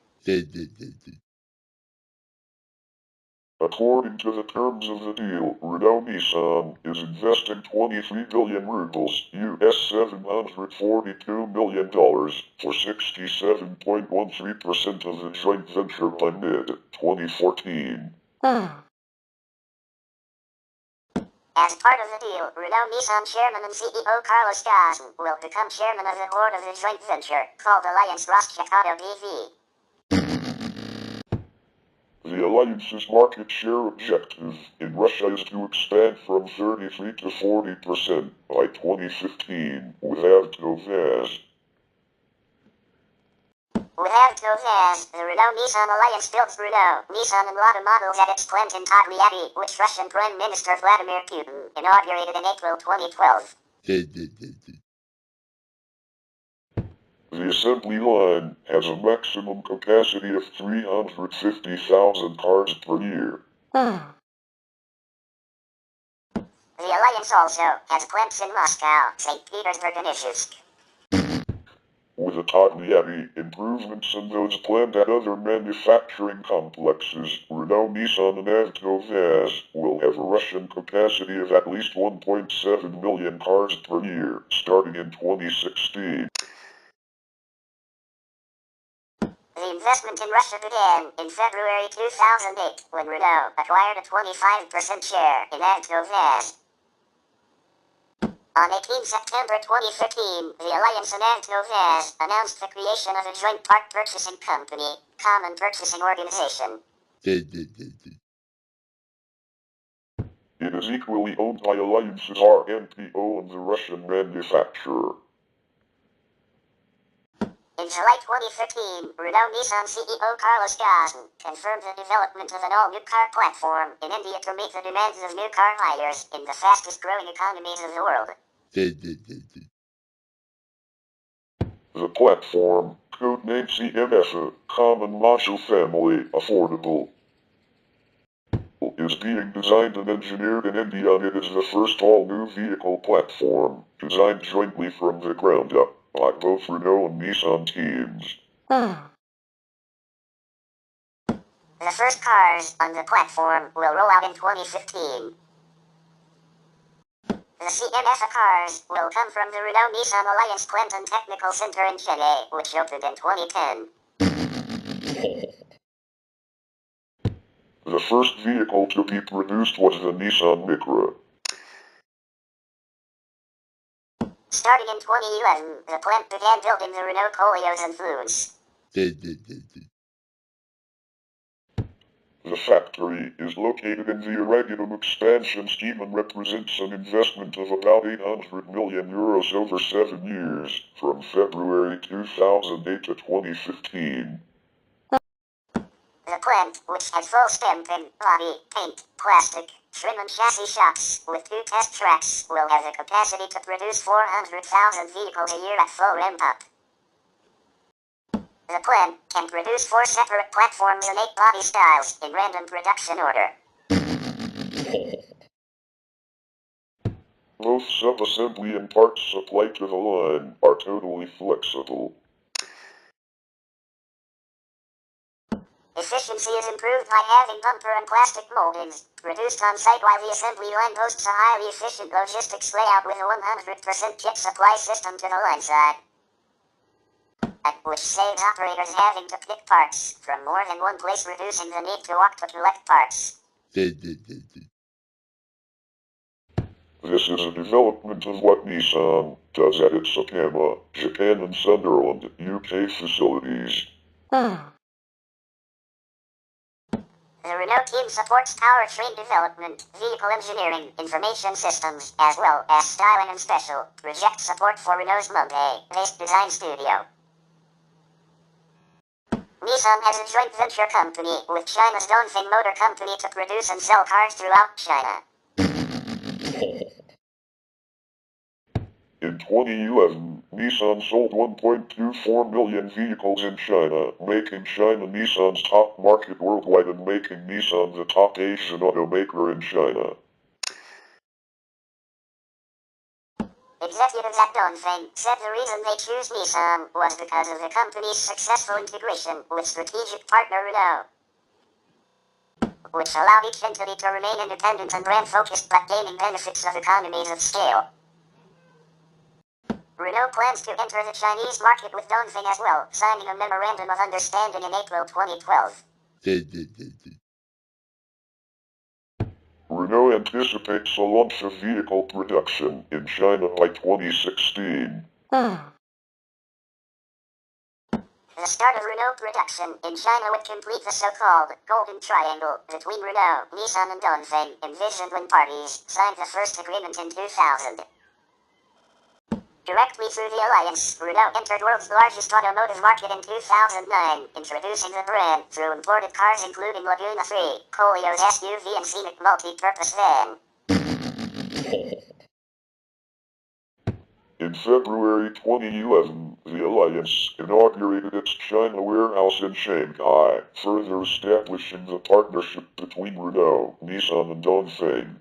According to the terms of the deal, Renault-Nissan is investing 23 billion rubles, US $742 million, for 67.13% of the joint venture by mid-2014. As part of the deal, Renault-Nissan chairman and CEO Carlos Ghosn will become chairman of the board of the joint venture, called Alliance Rosschakoto BV. The alliance's market share objective in Russia is to expand from 33 to 40% by 2015 with TaBNWNE. With TaBNWNE, the Renault-Nissan Alliance builds Renault, Nissan and Lada models at its plant in TaBNWNE, which Russian Prime Minister Vladimir Putin inaugurated in April 2012. The assembly line has a maximum capacity of 350,000 cars per year. The alliance also has plants in Moscow, St. Petersburg and Izhevsk. With the TaBNWNE improvements and those planned at other manufacturing complexes, Renault, Nissan and TaBNWNE will have a Russian capacity of at least 1.7 million cars per year, starting in 2016. The investment in Russia began in February 2008 when Renault acquired a 25% share in TaBNWNE. On 18 September 2015, the Alliance and TaBNWNE announced the creation of a joint part purchasing company, Common Purchasing Organization. It is equally owned by Alliance's RNPO and the Russian manufacturer. In July 2015, Renault-Nissan CEO Carlos Ghosn confirmed the development of an all-new car platform in India to meet the demands of new car buyers in the fastest-growing economies of the world. The platform, codenamed CMF, Common Module Family Affordable, is being designed and engineered in India, and it is the first all-new vehicle platform, designed jointly from the ground up by both Renault and Nissan teams. The first cars on the platform will roll out in 2015. The CMF cars will come from the Renault-Nissan Alliance Plant and Technical Center in Chennai, which opened in 2010. The first vehicle to be produced was the Nissan Micra. Starting in 2011, the plant began building the Renault Koleos and Fluence. The factory is located in the Irregular Expansion Scheme and represents an investment of about 800 million euros over 7 years, from February 2008 to 2015. The The plant, which has full stamping, body, paint, plastic, trim and chassis shops, with 2 test tracks, will have the capacity to produce 400,000 vehicles a year at full ramp-up. The plant can produce 4 separate platforms and 8 body styles in random production order. Both sub-assembly and parts supplied to the line are totally flexible. Efficiency is improved by having bumper and plastic moldings produced on site, while the assembly line boasts a highly efficient logistics layout with a 100% kit supply system to the line side, which saves operators having to pick parts from more than one place, reducing the need to walk to collect parts. This is a development of what Nissan does at its Okama, Japan and Sunderland, UK facilities. The Renault team supports powertrain development, vehicle engineering, information systems, as well as styling and special project support for Renault's Mumbai-based design studio. Nissan has a joint venture company with China's Dongfeng Motor Company to produce and sell cars throughout China. In 2011, Nissan sold 1.24 million vehicles in China, making China Nissan's top market worldwide and making Nissan the top Asian automaker in China. Executives at Dongfeng said the reason they chose Nissan was because of the company's successful integration with strategic partner Renault, which allowed each entity to remain independent and brand-focused but gaining benefits of economies of scale. Renault plans to enter the Chinese market with Dongfeng as well, signing a memorandum of understanding in April 2012. Renault anticipates a launch of vehicle production in China by 2016. The start of Renault production in China would complete the so-called Golden Triangle between Renault, Nissan and Dongfeng, envisioned when parties signed the first agreement in 2000. Directly through the alliance, Renault entered world's largest automotive market in 2009, introducing the brand through imported cars including Laguna 3, Colio's SUV and Scenic multi-purpose van. In February 2011, the alliance inaugurated its China warehouse in Shanghai, further establishing the partnership between Renault, Nissan and Dongfeng.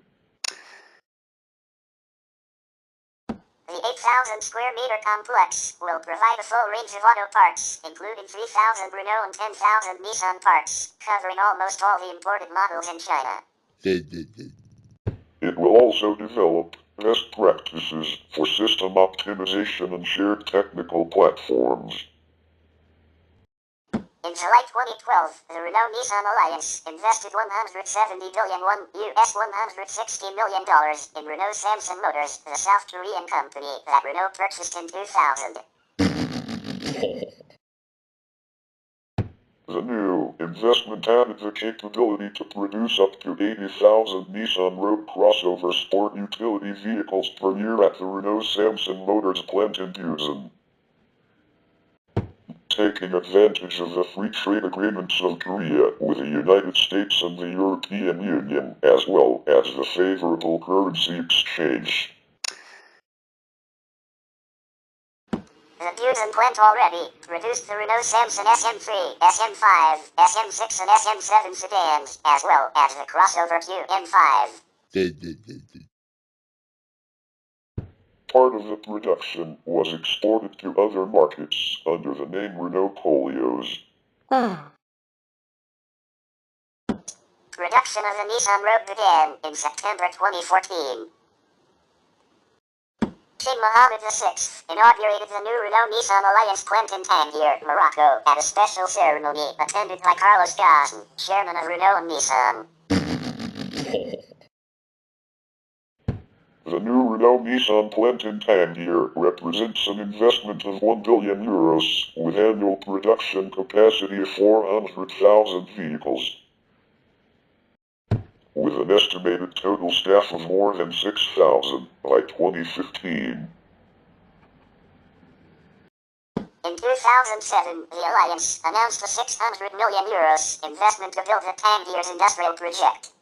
The 8,000 square meter complex will provide a full range of auto parts, including 3,000 Renault and 10,000 Nissan parts, covering almost all the imported models in China. It will also develop best practices for system optimization and shared technical platforms. In July 2012, the Renault-Nissan Alliance invested $170 billion US $160 million in Renault Samson Motors, the South Korean company that Renault purchased in 2000. The new investment added the capability to produce up to 80,000 Nissan road crossover sport utility vehicles per year at the Renault Samson Motors plant in Busan. Taking advantage of the free trade agreements of Korea with the United States and the European Union, as well as the favorable currency exchange. The Busan plant already produced the Renault Samson SM3, SM5, SM6 and SM7 sedans, as well as the crossover QM5. Part of the production was exported to other markets under the name Renault Colios. Production of the Nissan Rogue began in September 2014. King Mohammed VI inaugurated the new Renault-Nissan Alliance plant in Tangier, Morocco, at a special ceremony attended by Carlos Ghosn, chairman of Renault and Nissan. The new Renault-Nissan plant in Tangier represents an investment of €1 billion, with annual production capacity of 400,000 vehicles, with an estimated total staff of more than 6,000 by 2015. In In 2007, the Alliance announced a €600 million investment to build the Tangiers industrial project.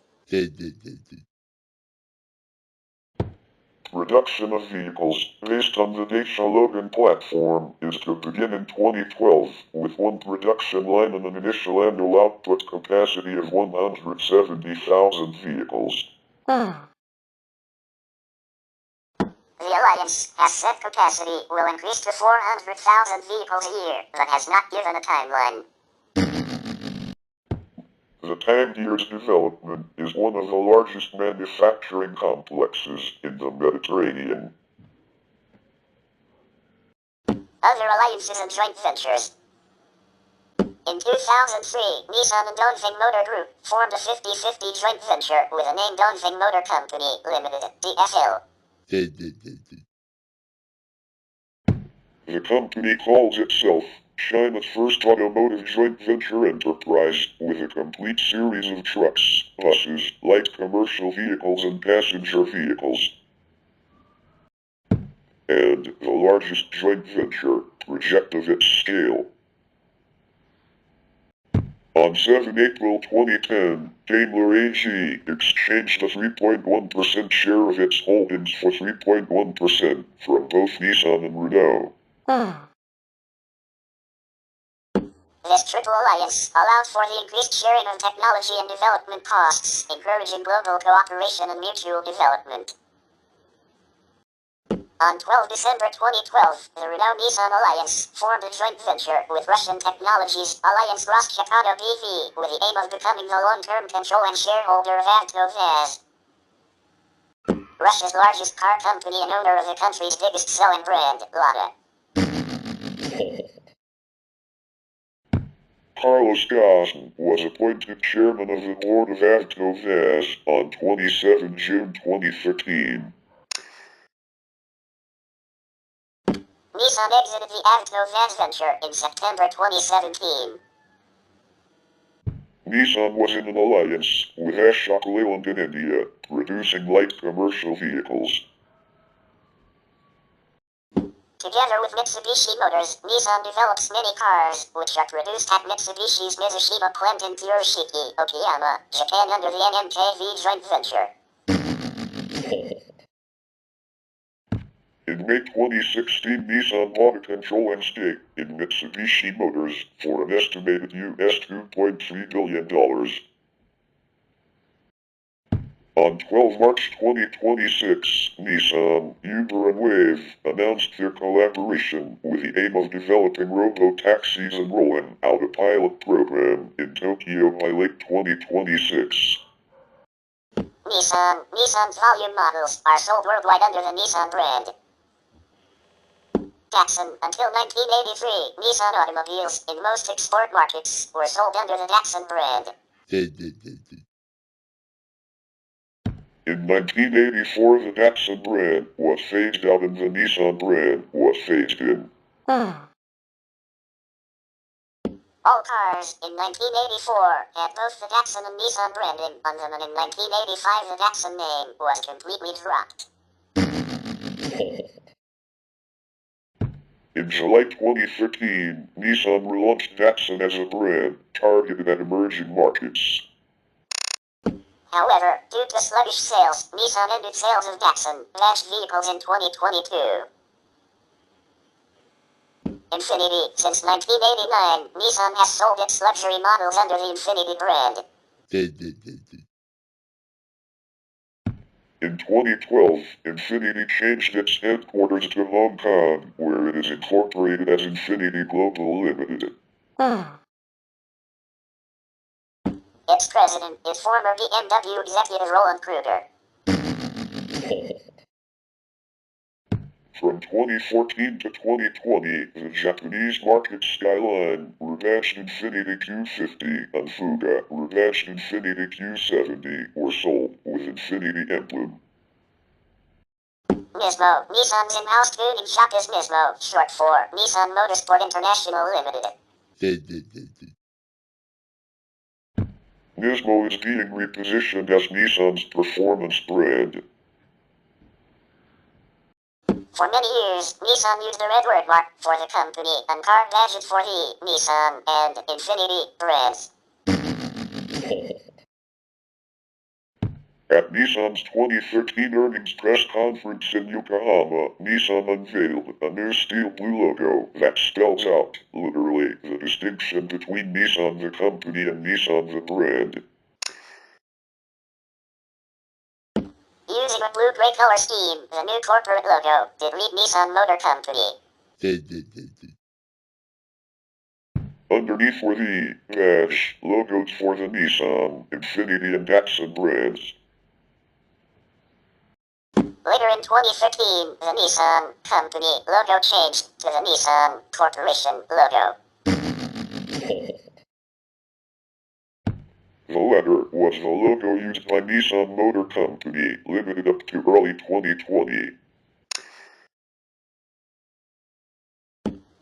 Production of vehicles based on the Dacia Logan platform is to begin in 2012, with one production line and an initial annual output capacity of 170,000 vehicles. The Alliance has said capacity will increase to 400,000 vehicles a year, but has not given a timeline. The Tangiers development is one of the largest manufacturing complexes in the Mediterranean. Other alliances and joint ventures. In 2003, Nissan and Dongfeng Motor Group formed a 50-50 joint venture with the name Dongfeng Motor Company Limited, DFL. The company calls itself China's first automotive joint venture enterprise, with a complete series of trucks, buses, light commercial vehicles and passenger vehicles. And the largest joint venture project of its scale. On 7 April 2010, Daimler AG exchanged a 3.1% share of its holdings for 3.1% from both Nissan and Renault. This triple alliance allows for the increased sharing of technology and development costs, encouraging global cooperation and mutual development. On 12 December 2012, the Renault-Nissan Alliance formed a joint venture with Russian Technologies Alliance Roschakado BV with the aim of becoming the long-term control and shareholder of TaBNWNE, Russia's largest car company and owner of the country's biggest selling brand, Lada. Carlos Ghosn was appointed chairman of the board of TaBNWNE on 27 June 2013. Nissan exited the TaBNWNE venture in September 2017. Nissan was in an alliance with Ashok Leyland in India, producing light commercial vehicles. Together with Mitsubishi Motors, Nissan develops many cars, which are produced at Mitsubishi's Mizushima plant in Tsurushiki, Okayama, Japan under the NMKV joint venture. In May 2016, Nissan bought a controlling stake in Mitsubishi Motors for an estimated $2.3 billion. On 12 March 2026, Nissan, Uber and Wave announced their collaboration with the aim of developing robo-taxis and rolling out a pilot program in Tokyo by late 2026. Nissan's volume models are sold worldwide under the Nissan brand. Datsun. Until 1983, Nissan automobiles in most export markets were sold under the Datsun brand. In 1984, the Datsun brand was phased out and the Nissan brand was phased in. All cars in 1984 had both the Datsun and Nissan branding on them, and in 1985 the Datsun name was completely dropped. In July 2013, Nissan relaunched Datsun as a brand targeted at emerging markets. However, due to sluggish sales, Nissan ended sales of Datsun-badged vehicles in 2022. Infiniti. Since 1989, Nissan has sold its luxury models under the Infiniti brand. In 2012, Infiniti changed its headquarters to Hong Kong, where it is incorporated as Infiniti Global Limited. Its president is former BMW executive Roland Kruger. From 2014 to 2020, the Japanese market Skyline, rebadged Infiniti Q50, and Fuga, rebadged Infiniti Q70, were sold with Infiniti emblem. Nismo. Nissan's in-house tuning shop is Nismo, short for Nissan Motorsport International Limited. Nismo is being repositioned as Nissan's performance brand. For many years, Nissan used the red word mark for the company and car badge for the Nissan and Infiniti brands. At Nissan's 2013 earnings press conference in Yokohama, Nissan unveiled a new steel blue logo that spells out, literally, the distinction between Nissan the company and Nissan the brand. Using a blue-gray color scheme, the new corporate logo did read Nissan Motor Company. Underneath were the badge logos for the Nissan, Infiniti and Datsun brands. Later in 2015, the Nissan Company logo changed to the Nissan Corporation logo. The latter was the logo used by Nissan Motor Company, limited up to early 2020.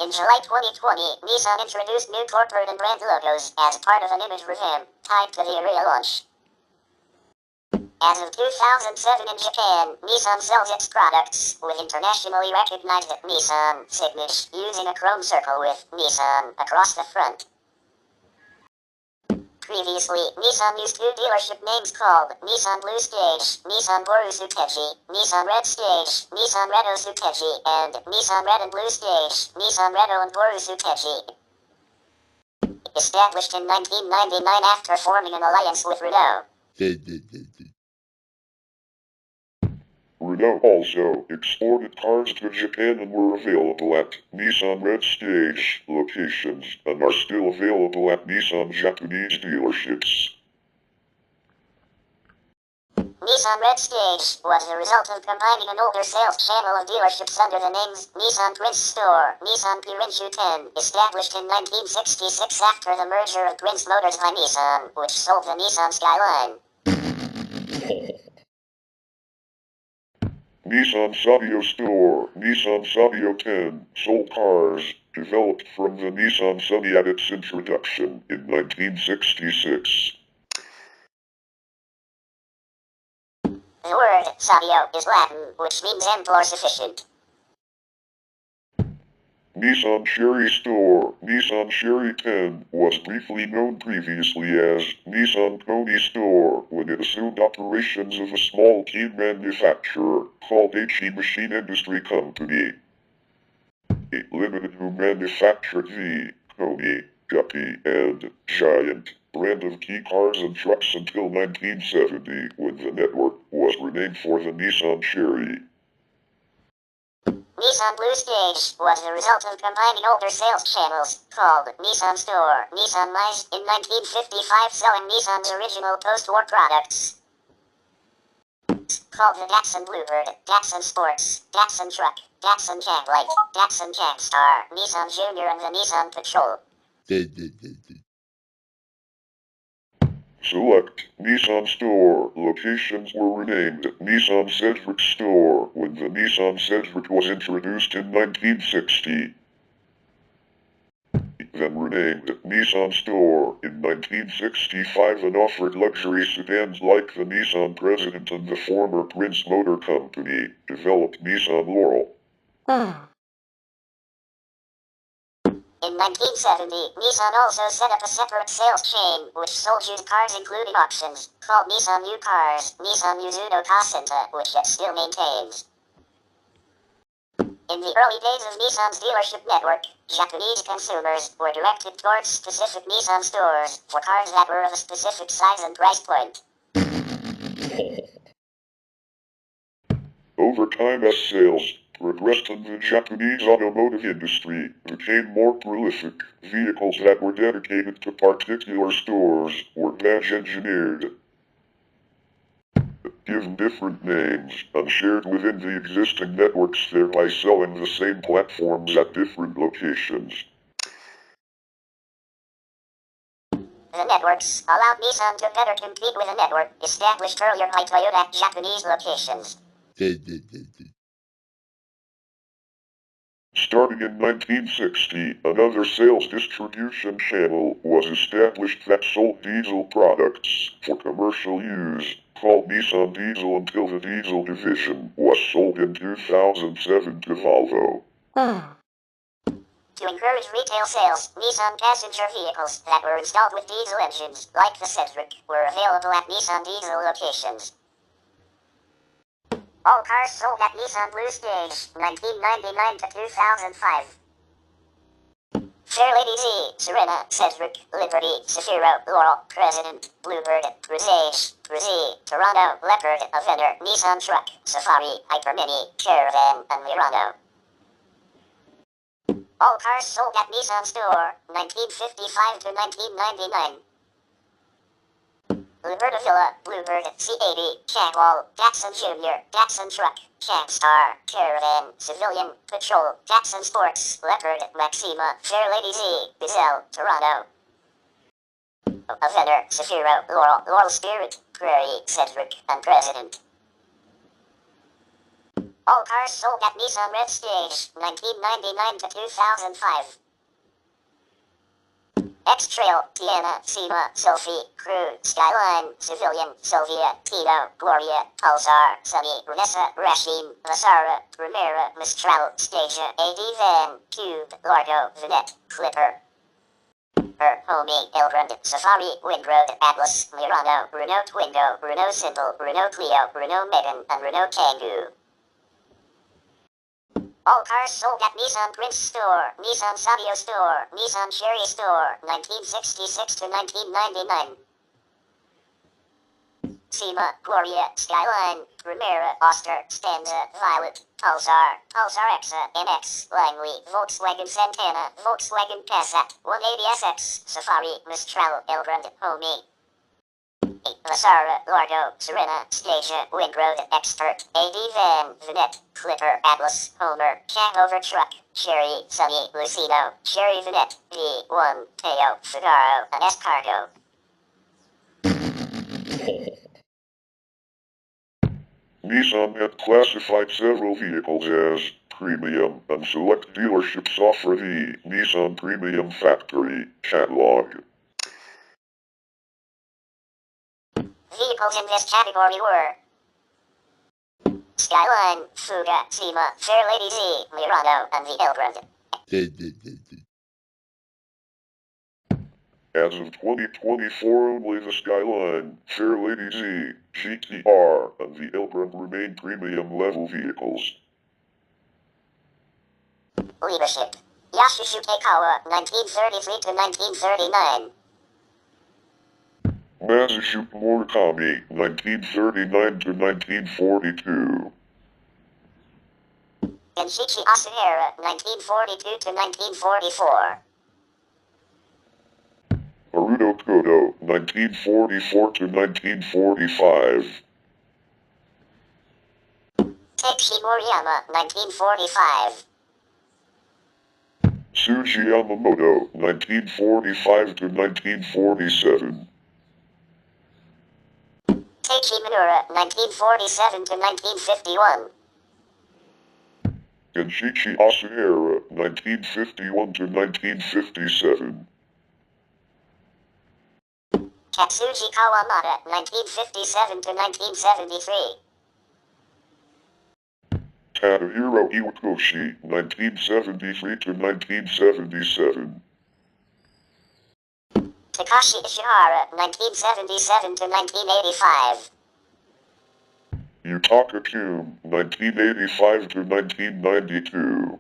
In July 2020, Nissan introduced new corporate and brand logos as part of an image revamp tied to the Ariya launch. As of 2007 in Japan, Nissan sells its products with internationally recognized Nissan signage using a chrome circle with Nissan across the front. Previously, Nissan used two dealership names called Nissan Blue Stage, Nissan Boru Sukeji, Nissan Red Stage, Nissan Redo Sukeji, and Nissan Red and Blue Stage, Nissan Redo and Boru Sukeji. Established in 1999 after forming an alliance with Renault. Renault also exported cars to Japan and were available at Nissan Red Stage locations and are still available at Nissan Japanese dealerships. Nissan Red Stage was the result of combining an older sales channel of dealerships under the names Nissan Prince Store, Nissan Pirinchu 10, established in 1966 after the merger of Prince Motors by Nissan, which sold the Nissan Skyline. Nissan Sabio Store, Nissan Sabio 10, sold cars developed from the Nissan Sunny at its introduction in 1966. The word Sabio is Latin, which means ample or sufficient. Nissan Cherry Store, Nissan Cherry 10, was briefly known previously as Nissan Kone Store when it assumed operations of a small team manufacturer called HE Machine Industry Company. It limited who manufactured the Kone, Guppy, and Giant brand of key cars and trucks until 1970 when the network was renamed for the Nissan Cherry. Nissan Blue Stage was the result of combining older sales channels called Nissan Store, Nissan Mice in 1955 selling Nissan's original post-war products called the Datsun Bluebird, Datsun Sports, Datsun Truck, Datsun Jaglight, Datsun Jagstar, Nissan Junior and the Nissan Patrol. Select Nissan Store locations were renamed Nissan Sedgwick Store when the Nissan Sedgwick was introduced in 1960. Then renamed Nissan Store in 1965 and offered luxury sedans like the Nissan President and the former Prince Motor Company developed Nissan Laurel. In 1970, Nissan also set up a separate sales chain which sold used cars including auctions, called Nissan New Cars, Nissan Mizuno Center, which it still maintains. In the early days of Nissan's dealership network, Japanese consumers were directed towards specific Nissan stores for cars that were of a specific size and price point. Over time as sales progressed in the Japanese automotive industry became more prolific, vehicles that were dedicated to particular stores were badge engineered, given different names, and shared within the existing networks, thereby selling the same platforms at different locations. The networks allowed Nissan to better compete with a network established earlier by Toyota at Japanese locations. Starting in 1960, another sales distribution channel was established that sold diesel products for commercial use, called Nissan Diesel, until the diesel division was sold in 2007 to Volvo. To encourage retail sales, Nissan passenger vehicles that were installed with diesel engines, like the Cedric, were available at Nissan Diesel locations. All cars sold at Nissan Blue Stage, 1999 to 2005. Fairlady Z, Serena, Cedric, Liberty, Zafiro, Laurel, President, Bluebird, Presage, Brizzy, Toronto, Leopard, Avenger, Nissan Truck, Safari, Hyper Mini, Caravan, and Murano. All cars sold at Nissan Store, 1955 to 1999. Liberta Villa, Bluebird, C80, Jaguar, Datsun Junior, Datsun Truck, Jagstar, Caravan, Civilian, Patrol, Datsun Sports, Leopard, Maxima, Fairlady Z, Gazelle, Toronto. Avenger, Zafiro, Laurel Spirit, Prairie, Cedric, and President. All cars sold at Nissan Red Stage, 1999 to 2005. X-Trail, Tiana, Sima, Sophie, Crew, Skyline, Civilian, Sylvia, Tito, Gloria, Pulsar, Sunny, Vanessa, Rashim, Vasara, Primera, Mistral, Stasia, AD Van, Cube, Largo, Vinette, Clipper. Her, Homie, Elgrand, Safari, Windroad, Atlas, Murano, Renault Twingo, Renault Simple, Renault Clio, Renault Megan, and Renault Kangoo. All cars sold at Nissan Prince Store, Nissan Sadio Store, Nissan Cherry Store, 1966 to 1999. Sima, Gloria, Skyline, Primera, Oster, Stanza, Violet, Pulsar, Pulsar Exa, MX, Langley, Volkswagen Santana, Volkswagen Passat, 180SX, Safari, Mistral, Elgrand, Homie. Vasara, Largo, Serena, Stasia, Windroad, Expert, AD Van, Vinette, Clipper, Atlas, Homer, Hanover Truck, Cherry, Sunny, Lucino, Cherry Vinette, V1, Teo, Figaro, and Escargo. Nissan had classified several vehicles as premium, and select dealerships offer the Nissan Premium Factory catalog. Vehicles in this category were Skyline, Fuga, Sima, Fairlady Z, Murano, and the Elgrand. As of 2024, only the Skyline, Fairlady Z, GTR, and the Elgrand remain premium-level vehicles. Leadership. Yashishuke Kawa, 1933 to 1939. Masashuke Murakami, 1939 to 1942. Genshichi Asahara, 1942 to 1944. Haruto Kodo, 1944 to 1945. Teichi Moriyama, 1945. Tsuji Yamamoto, 1945 to 1947. Teichi Minura, 1947 to 1951. Genshichi Asahara, 1951 to 1957. Katsuji Kawamata, 1957 to 1973. Tadahiro Iwakoshi, 1973 to 1977. Takashi Ishihara, 1977 to 1985. Yutaka Kume, 1985 to 1992.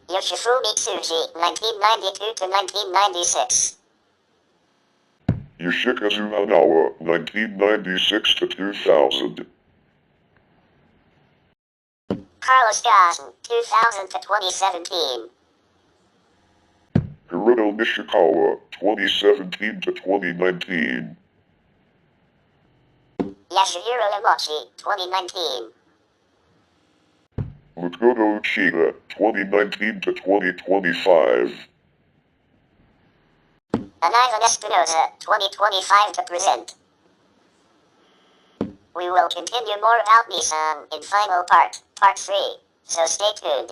Yoshifumi Tsuji, 1992 to 1996. Yoshikazu Hanawa, 1996 to 2000. Carlos Ghosn, 2000 to 2017. Hiroto Nishikawa, 2017 to 2019. Yasuhiro Yamachi, 2019. Makoto Uchida, 2019 to 2025. And Ivan Espinosa, 2025 to present. We will continue more about Nissan in final part 3. So stay tuned.